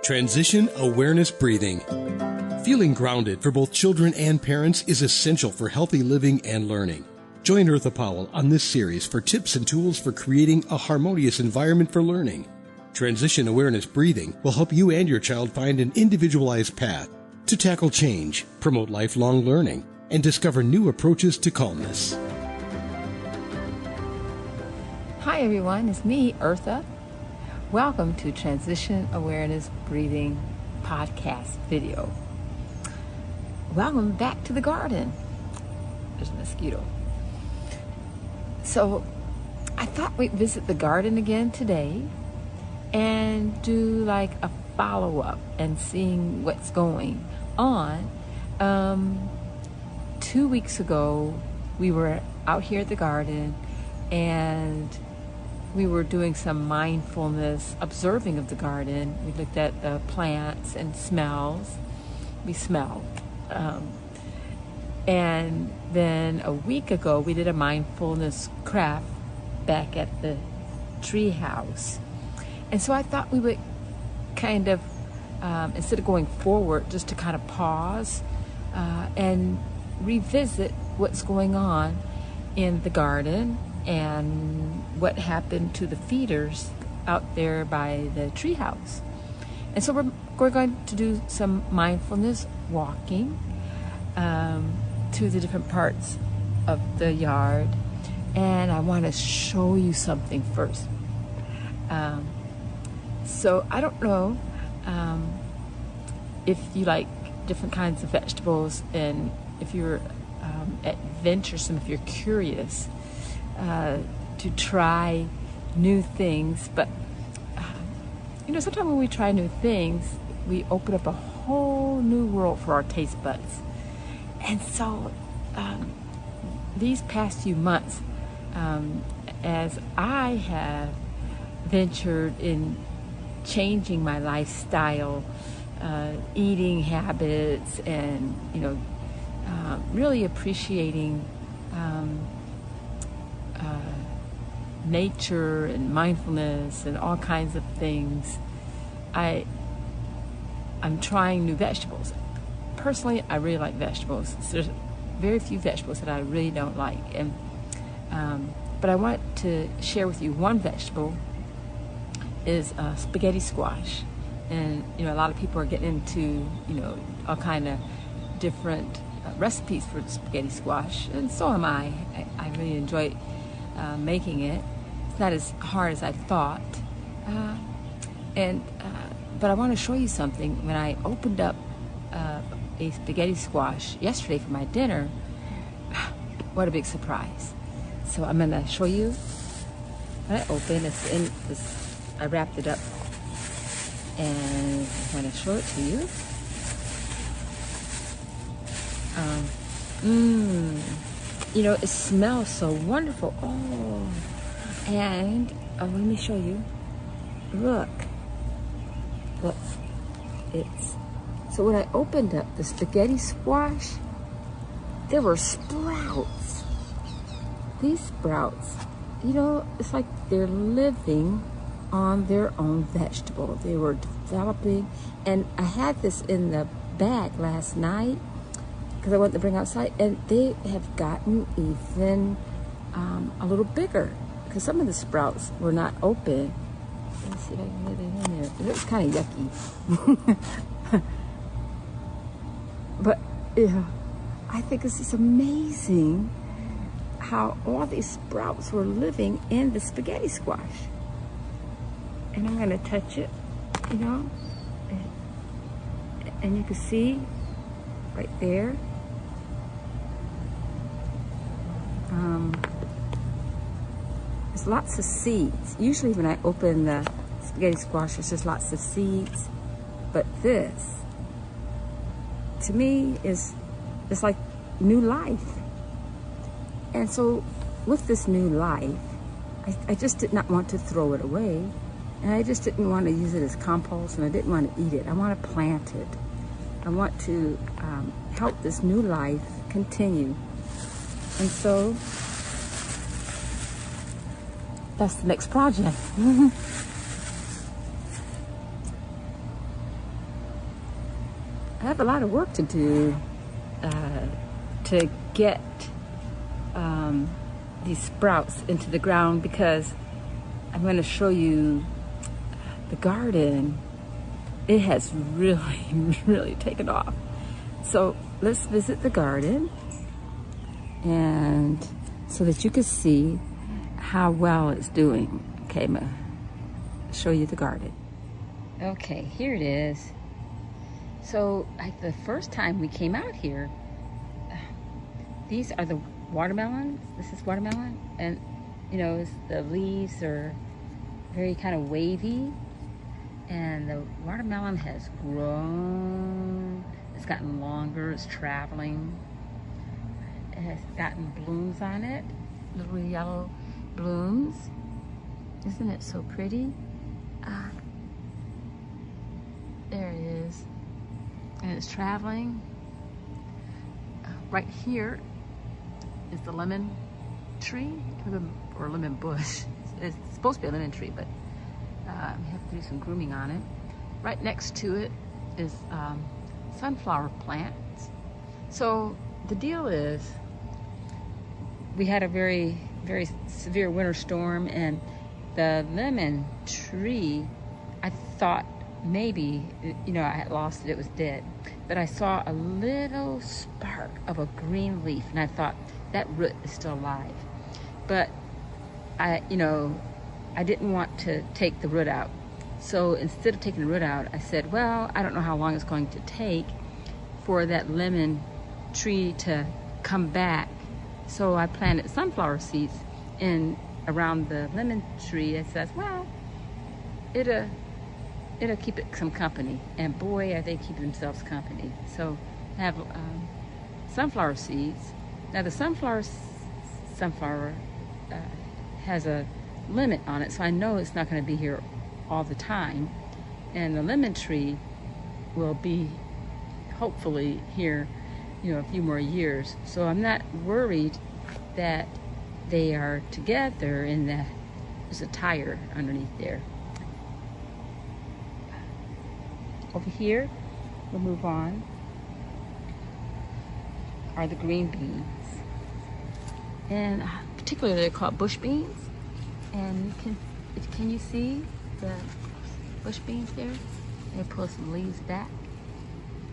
Transition awareness breathing. Feeling grounded for both children and parents is essential for healthy living and learning. Join Eartha Powell on this series for tips and tools for creating a harmonious environment for learning. Transition awareness breathing will help you and your child find an individualized path to tackle change, promote lifelong learning, and discover new approaches to calmness. Hi everyone, it's me, Eartha. Welcome to Transition Awareness Breathing podcast video. Welcome back to the garden. There's a mosquito. So I thought we'd visit the garden again today and do like a follow-up and seeing what's going on. 2 weeks ago, we were out here at the garden and we were doing some mindfulness observing of the garden. We looked at the plants and smells. We smelled. And then a week ago, we did a mindfulness craft back at the tree house. And so I thought we would kind of, instead of going forward, just to kind of pause and revisit what's going on in the garden and what happened to the feeders out there by the tree house. And so we're going to do some mindfulness walking to the different parts of the yard. And I want to show you something first. So I don't know if you like different kinds of vegetables, and if you're adventuresome, if you're curious to try new things. But sometimes when we try new things, we open up a whole new world for our taste buds. And so these past few months, as I have ventured in changing my lifestyle, eating habits, and really appreciating nature and mindfulness and all kinds of things, I'm trying new vegetables. Personally, I really like vegetables. There's very few vegetables that I really don't like, and but I want to share with you one vegetable is spaghetti squash. And a lot of people are getting into all kind of different recipes for spaghetti squash, and so am I. I really enjoy making it. It's not as hard as I thought, but I want to show you something. When I opened up a spaghetti squash yesterday for my dinner, what a big surprise. So I'm going to show you what I opened. I wrapped it up and I'm going to show it to you. It smells so wonderful. Oh, and let me show you. Look. So when I opened up the spaghetti squash, there were sprouts. These sprouts, it's like they're living on their own vegetable. They were developing, and I had this in the bag last night because I wanted to bring outside, and they have gotten even a little bigger because some of the sprouts were not open. Let me see if I can get it in there. It was kind of yucky. But I think this is amazing how all these sprouts were living in the spaghetti squash. And I'm going to touch it, and you can see right there. There's lots of seeds. Usually when I open the spaghetti squash, there's just lots of seeds. But this, to me, it's like new life. And so with this new life, I just did not want to throw it away. And I just didn't want to use it as compost, and I didn't want to eat it. I want to plant it. I want to help this new life continue. And so that's the next project. I have a lot of work to do to get these sprouts into the ground, because I'm going to show you the garden. It has really, really taken off. So let's visit the garden, and so that you can see how well it's doing. Okay, I'm going to show you the garden. Okay, here it is. So like the first time we came out here, these are the watermelons. This is watermelon, and you know, the leaves are very kind of wavy, and the watermelon has grown. It's gotten longer. It's traveling. It has gotten blooms on it, little yellow blooms. Isn't it so pretty? There it is, and it's traveling. Right here is the lemon tree, or lemon bush. It's supposed to be a lemon tree, but we have to do some grooming on it. Right next to it is sunflower plants. So the deal is, we had a very, very severe winter storm, and the lemon tree, I thought maybe, you know, I had lost it, it was dead. But I saw a little spark of a green leaf, and I thought, that root is still alive. But I didn't want to take the root out. So instead of taking the root out, I said, well, I don't know how long it's going to take for that lemon tree to come back. So I planted sunflower seeds in around the lemon tree. I said, well, it'll keep it some company. And boy, are they keeping themselves company. So I have sunflower seeds. Now the sunflower has a limit on it, so I know it's not going to be here all the time. And the lemon tree will be hopefully here, you know, a few more years. So I'm not worried that they are together and that there's a tire underneath there. Over here, we'll move on, are the green beans. And particularly they're called bush beans. And can you see the bush beans there? They pull some leaves back.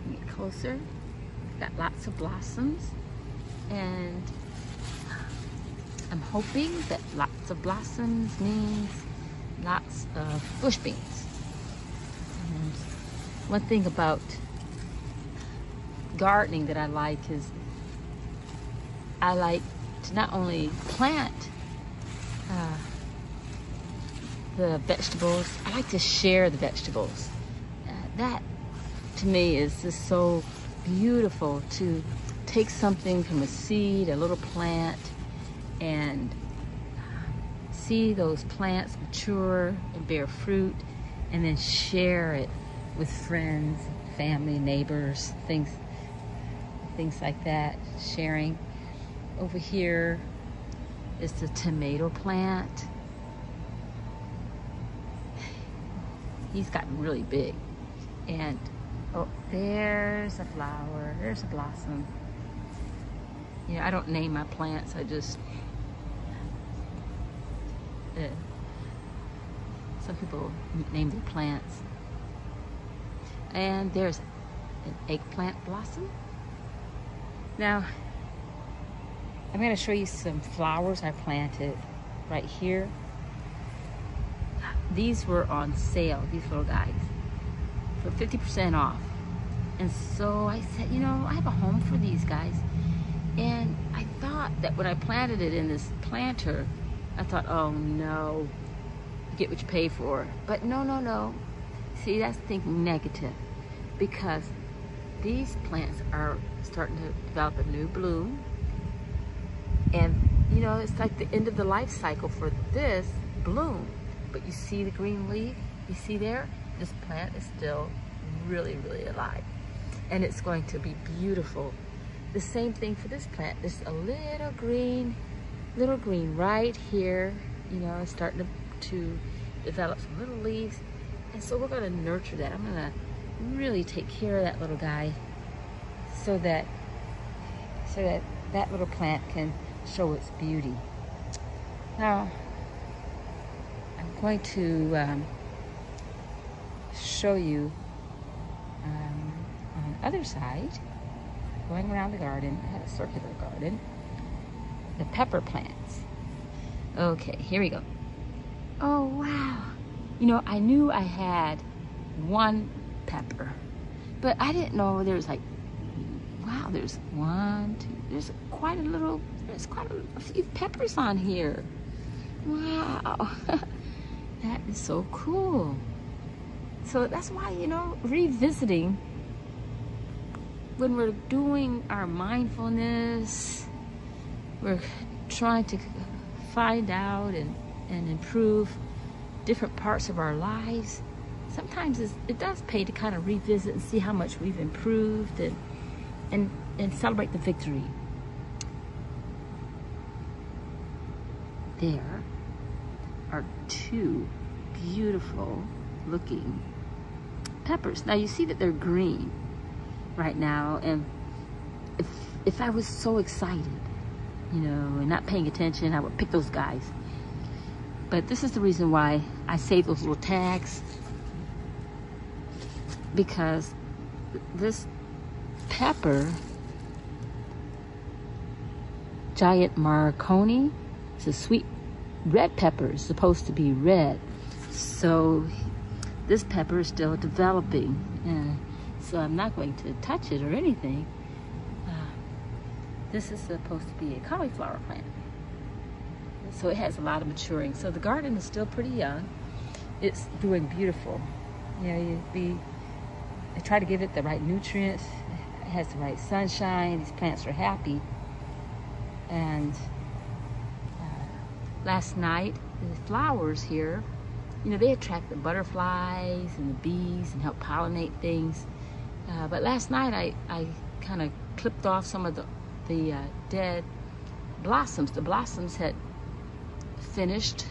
Get closer. Got lots of blossoms. And I'm hoping that lots of blossoms means lots of bush beans. And one thing about gardening that I like is I like to not only plant the vegetables, I like to share the vegetables. That to me is just so beautiful, to take something from a seed, a little plant, and see those plants mature and bear fruit, and then share it with friends, family, neighbors, things like that, sharing. Over here is the tomato plant. He's gotten really big. And oh, there's a flower, there's a blossom. You know, I don't name my plants, I just, some people name their plants. And there's an eggplant blossom. Now, I'm going to show you some flowers I planted right here. These were on sale, these little guys, for 50% off. And so I said, you know, I have a home for these guys. And I thought that when I planted it in this planter, I thought, oh no, you get what you pay for. But no. See, that's thinking negative, because these plants are starting to develop a new bloom. And, you know, it's like the end of the life cycle for this bloom. But you see the green leaf? You see there? This plant is still really, really alive. And it's going to be beautiful. The same thing for this plant. There's a little green right here. You know, it's starting to develop some little leaves. And so we're going to nurture that. I'm going to really take care of that little guy so that that little plant can show its beauty. Now, I'm going to show you on the other side, going around the garden. I had a circular garden. The pepper plants. Okay, here we go. Oh, wow. You know, I knew I had one pepper, but I didn't know there's like, wow, there's one, two, there's quite a few peppers on here. Wow. That is so cool. So that's why, you know, revisiting when we're doing our mindfulness, we're trying to find out and improve different parts of our lives. Sometimes it does pay to kind of revisit and see how much we've improved and celebrate the victory. There are two beautiful looking peppers. Now you see that they're green right now, and if I was so excited, you know, and not paying attention, I would pick those guys. But this is the reason why I save those little tags, because this pepper, giant Marconi, it's a sweet red pepper. It's supposed to be red. So this pepper is still developing. So I'm not going to touch it or anything. This is supposed to be a cauliflower plant. So it has a lot of maturing. So the garden is still pretty young. It's doing beautiful. You know, I try to give it the right nutrients. It has the right sunshine. These plants are happy. And last night, the flowers here, you know, they attract the butterflies and the bees and help pollinate things. But last night, I kind of clipped off some of the dead blossoms. The blossoms had finished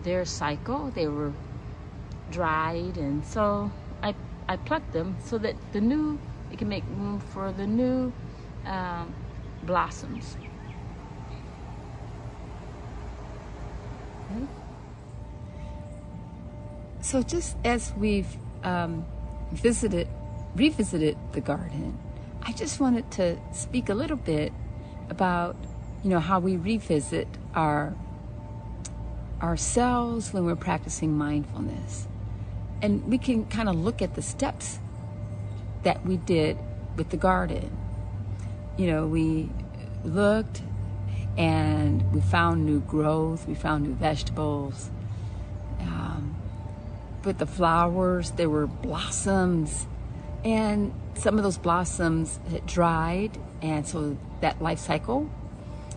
their cycle. They were dried, and so I plucked them so that it can make room for the new blossoms. Okay. So just as we've revisited the garden, I just wanted to speak a little bit about, you know, how we revisit ourselves when we're practicing mindfulness. And we can kind of look at the steps that we did with the garden. You know, we looked and we found new growth, we found new vegetables. With the flowers, there were blossoms, and some of those blossoms had dried, and so that life cycle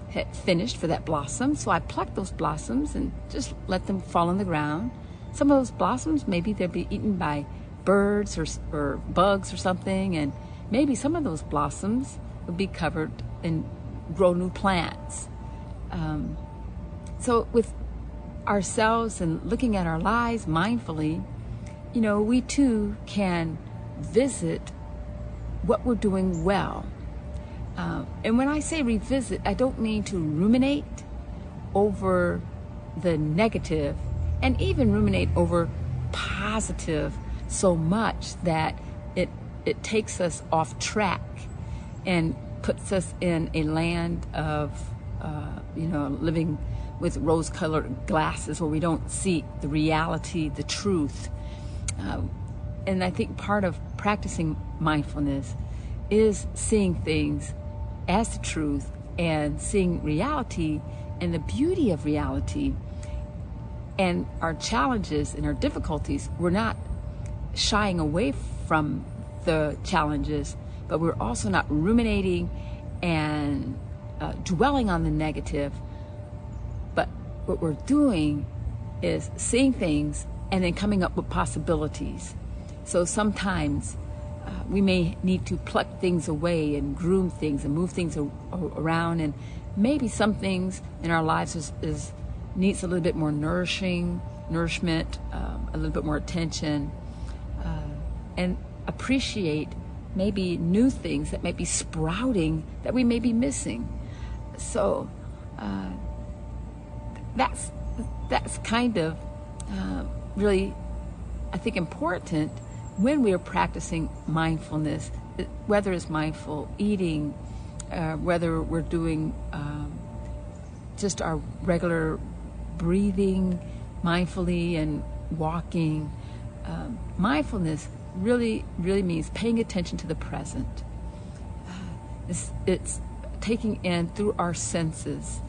had finished for that blossom. So I plucked those blossoms and just let them fall on the ground. Some of those blossoms, maybe they'll be eaten by birds or bugs or something, and maybe some of those blossoms will be covered and grow new plants. So with ourselves and looking at our lives mindfully, you know, we too can visit what we're doing well. And when I say revisit, I don't mean to ruminate over the negative and even ruminate over positive so much that it takes us off track and puts us in a land of, living with rose-colored glasses where we don't see the reality, the truth. And I think part of practicing mindfulness is seeing things as the truth and seeing reality and the beauty of reality. And our challenges and our difficulties, we're not shying away from the challenges, but we're also not ruminating and dwelling on the negative. But what we're doing is seeing things and then coming up with possibilities. So sometimes we may need to pluck things away and groom things and move things around, and maybe some things in our lives needs a little bit more nourishment, a little bit more attention, and appreciate maybe new things that may be sprouting that we may be missing. So that's kind of really, I think, important when we are practicing mindfulness, whether it's mindful eating, whether we're doing just our regular breathing mindfully and walking. Mindfulness really means paying attention to the present. It's taking in through our senses,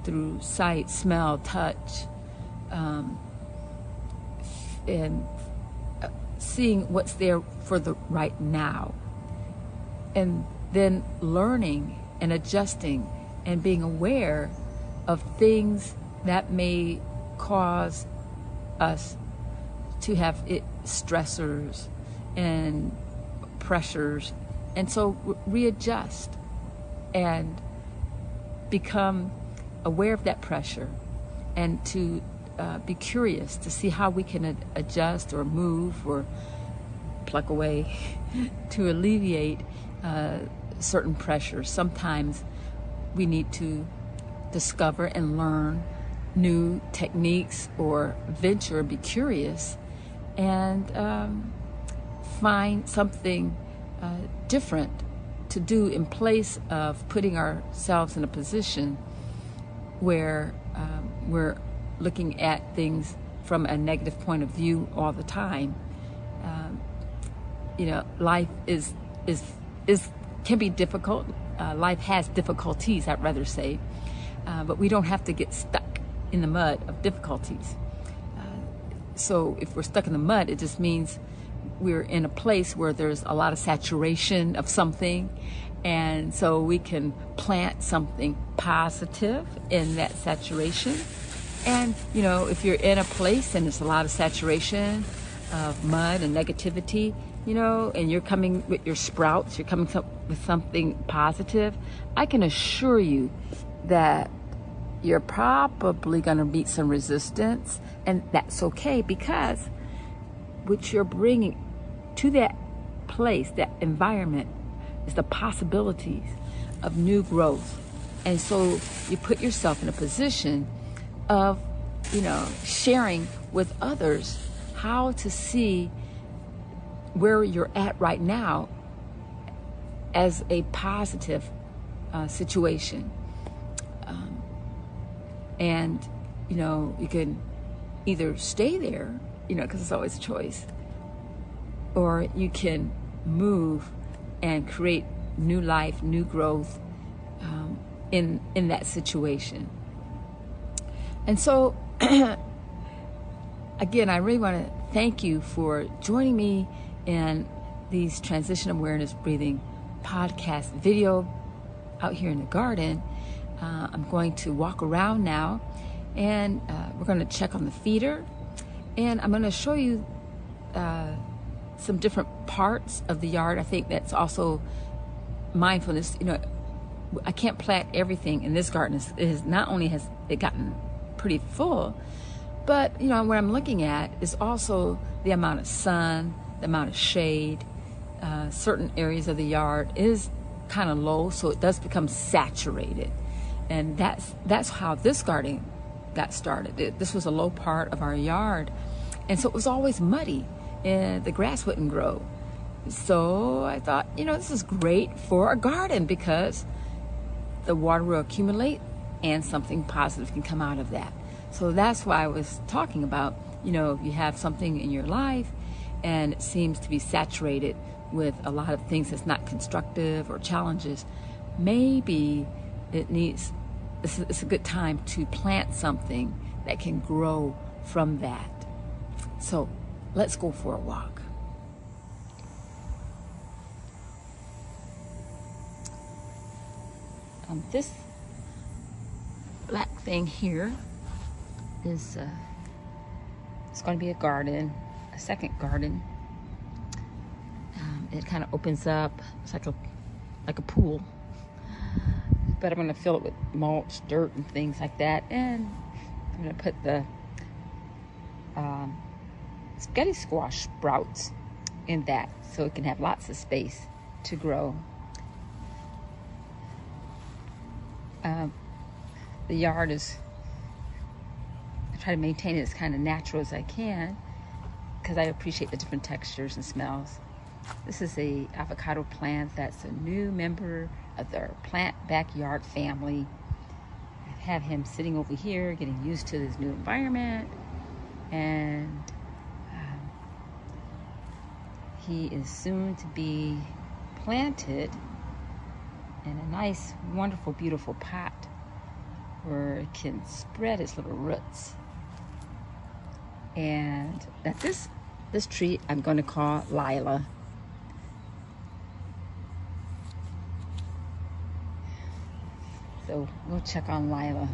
through sight, smell, touch, and seeing what's there for the right now, and then learning and adjusting and being aware of things that may cause us to have stressors and pressures, and so readjust and become aware of that pressure, and to be curious to see how we can adjust or move or pluck away to alleviate certain pressures. Sometimes we need to discover and learn new techniques, or venture, be curious, and find something different to do in place of putting ourselves in a position where we're looking at things from a negative point of view all the time. Life can be difficult. Life has difficulties, I'd rather say, but we don't have to get stuck in the mud of difficulties. So if we're stuck in the mud, it just means we're in a place where there's a lot of saturation of something, and so we can plant something positive in that saturation. And if you're in a place and there's a lot of saturation of mud and negativity, and you're coming with your sprouts, you're coming with something positive, I can assure you that you're probably going to meet some resistance, and that's okay, because what you're bringing to that place, that environment, is the possibilities of new growth. And so you put yourself in a position of, sharing with others how to see where you're at right now as a positive situation. And, you can either stay there, because it's always a choice, or you can move and create new life, new growth in that situation. And so, again, I really want to thank you for joining me in these transition awareness breathing podcast video out here in the garden. I'm going to walk around now, and we're going to check on the feeder, and I'm going to show you some different parts of the yard. I think that's also mindfulness. I can't plant everything in this garden. Not only has it gotten pretty full, but what I'm looking at is also the amount of sun, the amount of shade. Certain areas of the yard is kind of low, so it does become saturated. And that's how this garden got started. This was a low part of our yard, and so it was always muddy, and the grass wouldn't grow. So I thought, this is great for a garden, because the water will accumulate and something positive can come out of that. So that's why I was talking about, if you have something in your life and it seems to be saturated with a lot of things that's not constructive or challenges, maybe it's a good time to plant something that can grow from that. So let's go for a walk. This black thing here is it's going to be a garden, a second garden. It kind of opens up. It's like a pool, but I'm going to fill it with mulch, dirt, and things like that. And I'm going to put the spaghetti squash sprouts in that, so it can have lots of space to grow. The yard is, I try to maintain it as kind of natural as I can because I appreciate the different textures and smells. This is a avocado plant that's a new member of their plant backyard family. I have him sitting over here getting used to this new environment, and he is soon to be planted in a nice, wonderful, beautiful pot where it can spread its little roots. And that this tree I'm going to call Lila. So we'll check on Lila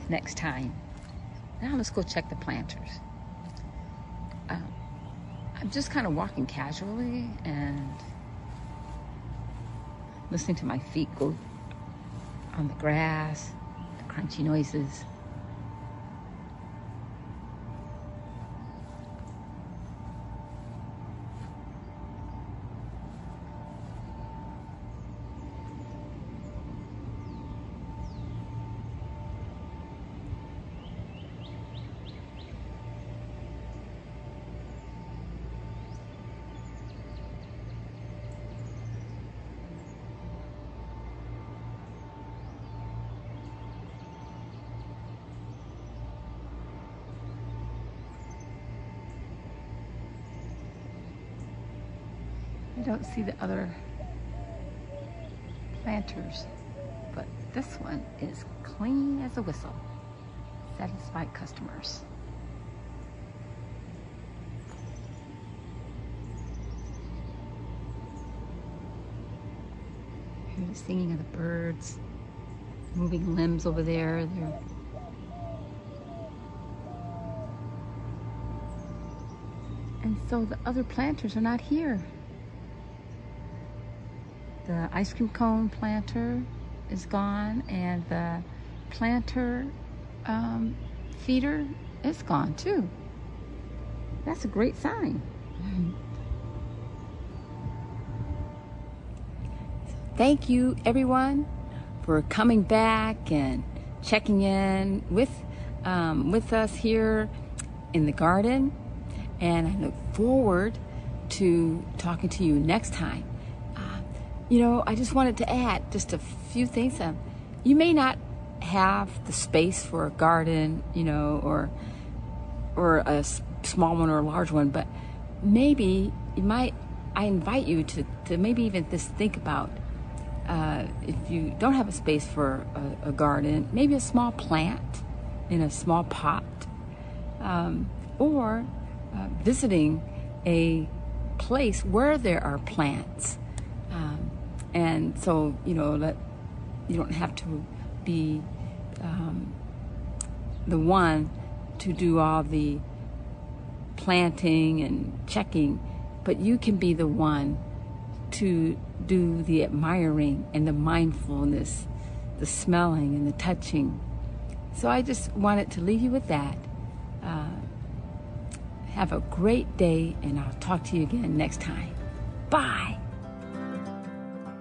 next time. Now let's go check the planters. I'm just kind of walking casually and listening to my feet go on the grass, the crunchy noises. I don't see the other planters, but this one is clean as a whistle. Satisfied customers. Hear the singing of the birds, moving limbs over there. And so the other planters are not here. The ice cream cone planter is gone, and the planter feeder is gone too. That's a great sign. Thank you, everyone, for coming back and checking in with us here in the garden. And I look forward to talking to you next time. I just wanted to add just a few things. You may not have the space for a garden, or a small one or a large one, but maybe I invite you to maybe even just think about, if you don't have a space for a garden, maybe a small plant in a small pot, or visiting a place where there are plants. And so, that you don't have to be the one to do all the planting and checking, but you can be the one to do the admiring and the mindfulness, the smelling and the touching. So I just wanted to leave you with that. Have a great day, and I'll talk to you again next time. Bye.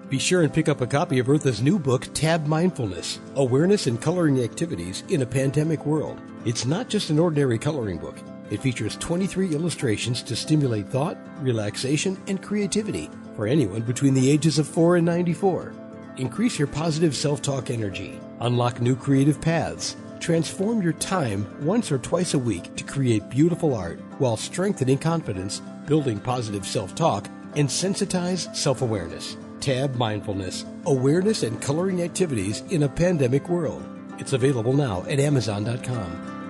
Be sure and pick up a copy of Eartha's new book, Tab Mindfulness, Awareness and Coloring Activities in a Pandemic World. It's not just an ordinary coloring book. It features 23 illustrations to stimulate thought, relaxation, and creativity for anyone between the ages of 4 and 94. Increase your positive self-talk energy. Unlock new creative paths. Transform your time once or twice a week to create beautiful art while strengthening confidence, building positive self-talk, and sensitize self-awareness. Tab Mindfulness, Awareness and Coloring Activities in a Pandemic World. It's available now at Amazon.com.